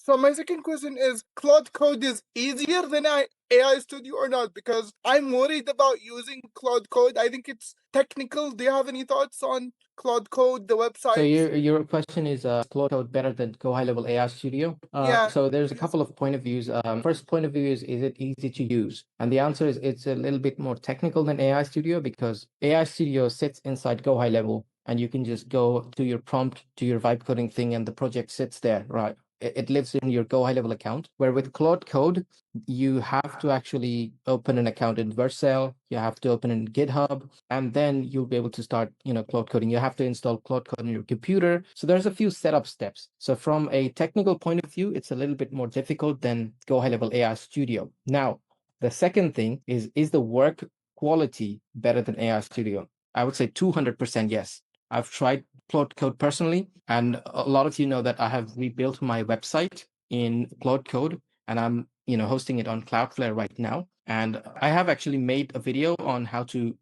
So my second question is, Claude Code is easier than AI Studio or not? Because I'm worried about using Claude Code. I think it's technical. Do you have any thoughts on Claude Code, the website? So your question is Claude Code better than GoHighLevel AI Studio? Yeah. So there's a couple of point of views. First point of view is it easy to use? And the answer is it's a little bit more technical than AI Studio, because AI Studio sits inside GoHighLevel, and you can just go to your prompt, to your vibe coding thing, and the project sits there, right? It lives in your GoHighLevel account. Where with Claude Code, you have to actually open an account in Vercel, you have to open in GitHub, and then you'll be able to start, Claude coding. You have to install Claude Code on your computer. So there's a few setup steps. So from a technical point of view, it's a little bit more difficult than GoHighLevel AI Studio. Now, the second thing is the work quality better than AI Studio? I would say 200% yes. I've tried Claude Code personally, and a lot of you know that I have rebuilt my website in Claude Code, and I'm hosting it on Cloudflare right now. And I have actually made a video on how to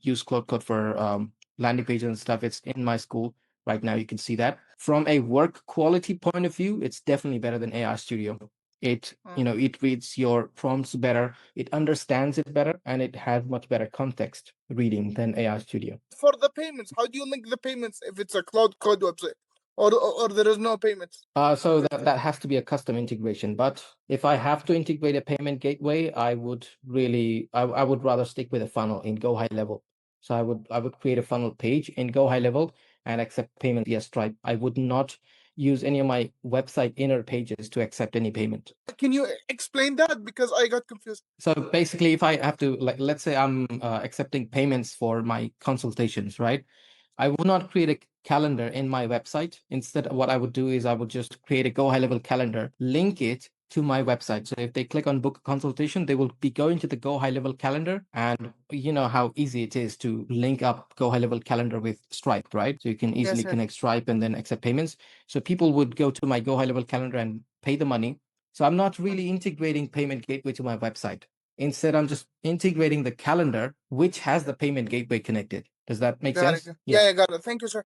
use Claude Code for landing pages and stuff. It's in my school right now. You can see that. From a work quality point of view, it's definitely better than AI Studio. It it reads your prompts better, it understands it better, and it has much better context reading than AI Studio. For the payments, how do you link the payments if it's a Claude Code website? Or there is no payments? So that has to be a custom integration. But if I have to integrate a payment gateway, I would rather stick with a funnel in GoHighLevel. So I would create a funnel page in GoHighLevel and accept payment via Stripe. I would not use any of my website inner pages to accept any payment. Can you explain that? Because I got confused. So basically, if I have to, like, let's say I'm accepting payments for my consultations, right? I would not create a calendar in my website. Instead, what I would do is I would just create a GoHighLevel calendar, link it to my website. So if they click on book a consultation, they will be going to the GoHighLevel calendar. And you know how easy it is to link up GoHighLevel calendar with Stripe, right? So you can easily connect Stripe and then accept payments. So people would go to my GoHighLevel calendar and pay the money. So I'm not really integrating payment gateway to my website. Instead, I'm just integrating the calendar, which has the payment gateway connected. Does that make sense? Yeah, I got it. Thank you, sir.